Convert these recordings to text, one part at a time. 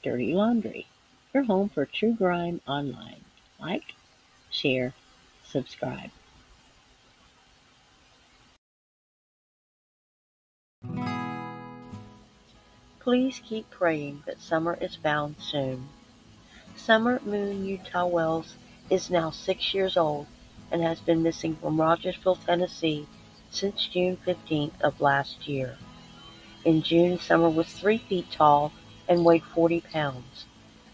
Dirty Laundry, your home for true crime online. Like, share, subscribe. Please keep praying that summer is found soon. Summer Moon Utah Wells is now 6 years old and has been missing from Rogersville, Tennessee since June 15th of last year. In June, Summer was 3 feet tall and weighed 40 pounds.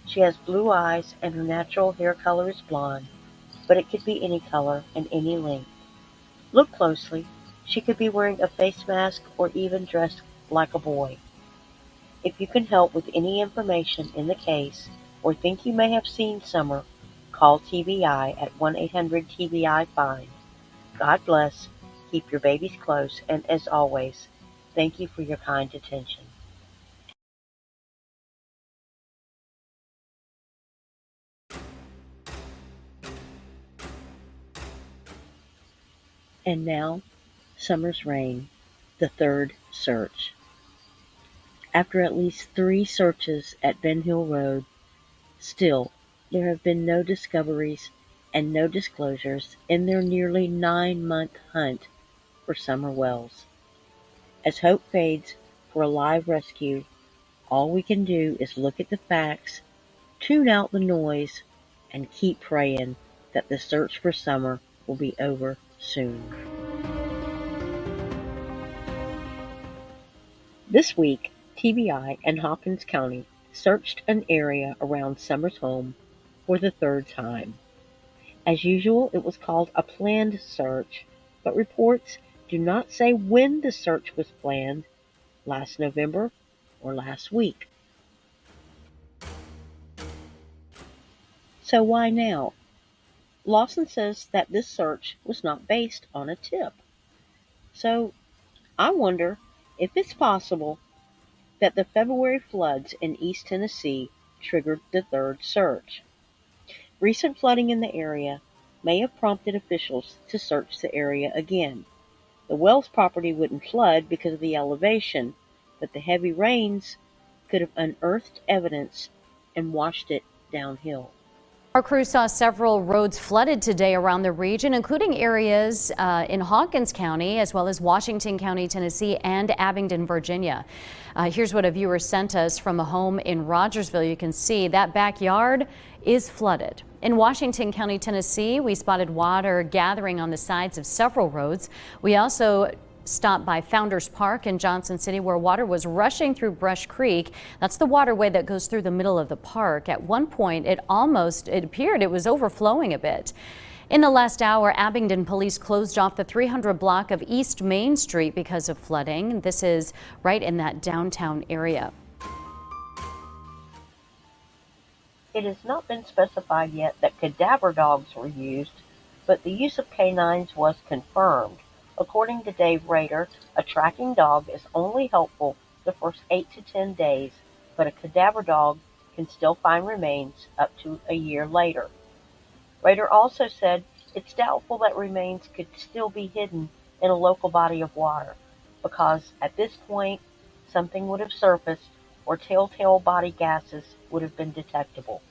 She has blue eyes and her natural hair color is blonde, but it could be any color and any length. Look closely. She could be wearing a face mask or even dressed like a boy. If you can help with any information in the case or think you may have seen Summer, call TBI at 1-800-TBI-FIND. God bless, keep your babies close, and as always, thank you for your kind attention. And now, Summer's Reign, the third search. After at least 3 searches at Ben Hill Road, still there have been no discoveries and no disclosures in their nearly 9-month hunt for Summer Wells. As hope fades for a live rescue, all we can do is look at the facts, tune out the noise, and keep praying that the search for Summer will be over soon. This week, TBI and Hawkins County searched an area around Summer's home for the 3rd time. As usual, it was called a planned search, but reports do not say when the search was planned, last November or last week. So why now? Lawson says that this search was not based on a tip. So I wonder if it's possible that the February floods in East Tennessee triggered the 3rd search. Recent flooding in the area may have prompted officials to search the area again. The Wells property wouldn't flood because of the elevation, but the heavy rains could have unearthed evidence and washed it downhill. Our crew saw several roads flooded today around the region, including areas in Hawkins County, as well as Washington County, Tennessee, and Abingdon, Virginia. Here's what a viewer sent us from a home in Rogersville. You can see that backyard is flooded. In Washington County, Tennessee, we spotted water gathering on the sides of several roads. We also stopped by Founders Park in Johnson City, where water was rushing through Brush Creek. That's the waterway that goes through the middle of the park. At one point, it appeared it was overflowing a bit. In the last hour, Abingdon police closed off the 300 block of East Main Street because of flooding. This is right in that downtown area. It has not been specified yet that cadaver dogs were used, but the use of canines was confirmed. According to Dave Rader, a tracking dog is only helpful the first 8 to 10 days, but a cadaver dog can still find remains up to a year later. Rader also said it's doubtful that remains could still be hidden in a local body of water, because at this point something would have surfaced or telltale body gases would have been detectable.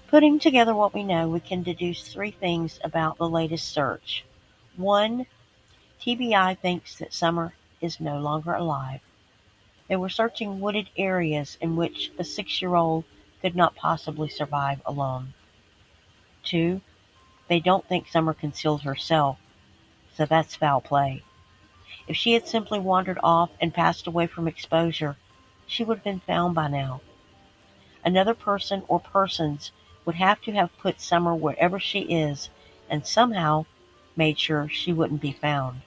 Putting together what we know, we can deduce 3 things about the latest search. 1, TBI thinks that Summer is no longer alive. They were searching wooded areas in which a 6-year-old could not possibly survive alone. 2, they don't think Summer concealed herself, so that's foul play. If she had simply wandered off and passed away from exposure, she would have been found by now. Another person or persons would have to have put Summer wherever she is and somehow made sure she wouldn't be found.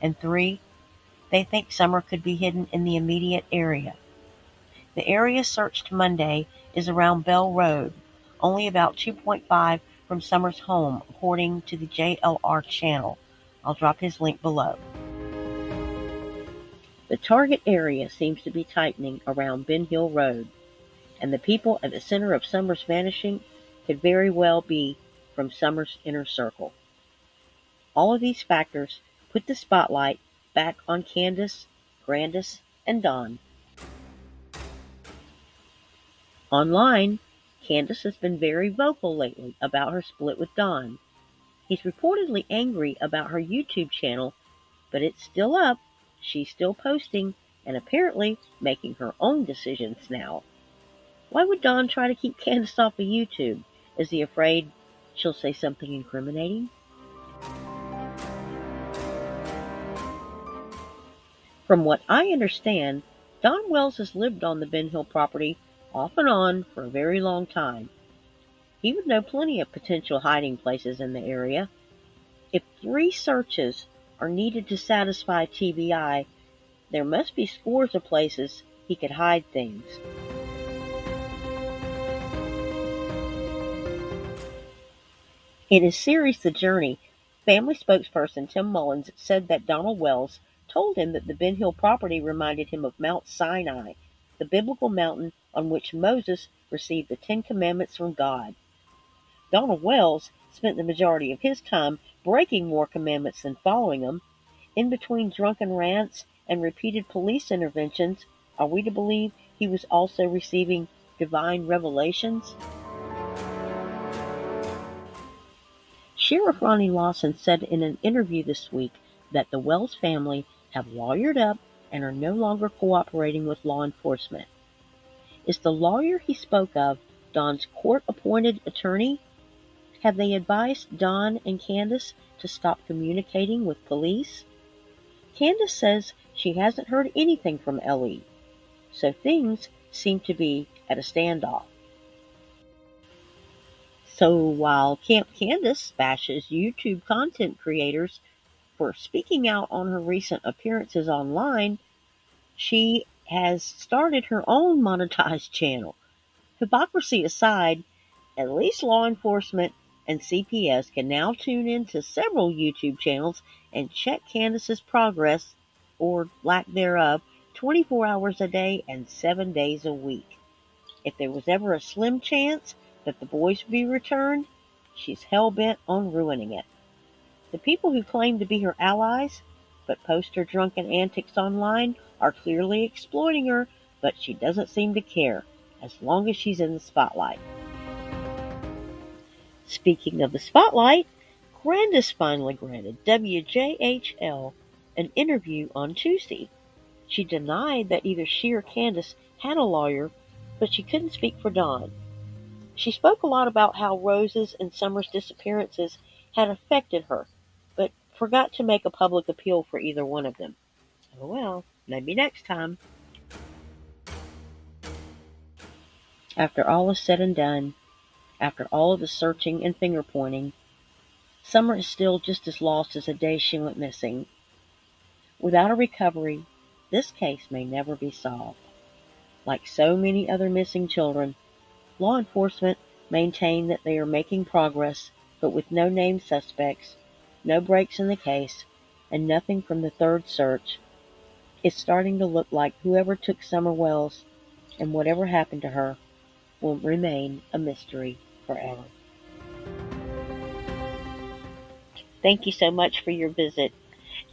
And 3, they think Summer could be hidden in the immediate area. The area searched Monday is around Bell Road, only about 2.5 from Summer's home, according to the JLR channel. I'll drop his link below. The target area seems to be tightening around Ben Hill Road, and the people at the center of Summer's vanishing could very well be from Summer's inner circle. All of these factors put the spotlight back on Candace Grandis and Don. Online, Candace has been very vocal lately about her split with Don. He's reportedly angry about her YouTube channel, but it's still up, she's still posting, and apparently making her own decisions now. Why would Don try to keep Candace off of YouTube? Is he afraid she'll say something incriminating? From what I understand, Don Wells has lived on the Ben Hill property off and on for a very long time. He would know plenty of potential hiding places in the area. If 3 searches are needed to satisfy TBI, there must be scores of places he could hide things. In his series The Journey, family spokesperson Tim Mullins said that Donald Wells told him that the Ben Hill property reminded him of Mount Sinai, the biblical mountain on which Moses received the 10 Commandments from God. Donald Wells spent the majority of his time breaking more commandments than following them. In between drunken rants and repeated police interventions, are we to believe he was also receiving divine revelations? Sheriff Ronnie Lawson said in an interview this week that the Wells family have lawyered up and are no longer cooperating with law enforcement. Is the lawyer he spoke of Don's court-appointed attorney? Have they advised Don and Candace to stop communicating with police? Candace says she hasn't heard anything from L.E., so things seem to be at a standoff. So while Camp Candace bashes YouTube content creators for speaking out on her recent appearances online, she has started her own monetized channel. Hypocrisy aside, at least law enforcement and CPS can now tune into several YouTube channels and check Candace's progress, or lack thereof, 24 hours a day and 7 days a week. If there was ever a slim chance that the boys would be returned, she's hell-bent on ruining it. The people who claim to be her allies, but post her drunken antics online, are clearly exploiting her, but she doesn't seem to care, as long as she's in the spotlight. Speaking of the spotlight, Grandis finally granted WJHL an interview on Tuesday. She denied that either she or Candace had a lawyer, but she couldn't speak for Don. She spoke a lot about how Rose's and Summer's disappearances had affected her, but forgot to make a public appeal for either one of them. Oh well, maybe next time. After all is said and done, after all of the searching and finger-pointing, Summer is still just as lost as the day she went missing. Without a recovery, this case may never be solved. Like so many other missing children, law enforcement maintain that they are making progress, but with no named suspects, no breaks in the case, and nothing from the third search. It's starting to look like whoever took Summer Wells and whatever happened to her will remain a mystery forever. Thank you so much for your visit.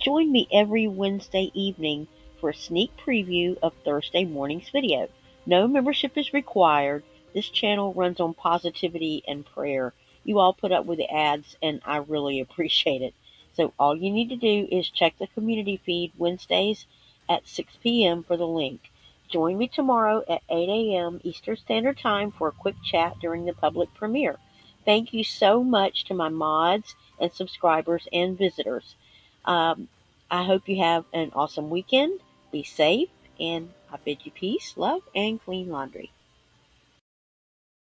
Join me every Wednesday evening for a sneak preview of Thursday morning's video. No membership is required. This channel runs on positivity and prayer. You all put up with the ads, and I really appreciate it. So all you need to do is check the community feed Wednesdays at 6 p.m. for the link. Join me tomorrow at 8 a.m. Eastern Standard Time for a quick chat during the public premiere. Thank you so much to my mods and subscribers and visitors. I hope you have an awesome weekend. Be safe, and I bid you peace, love, and clean laundry.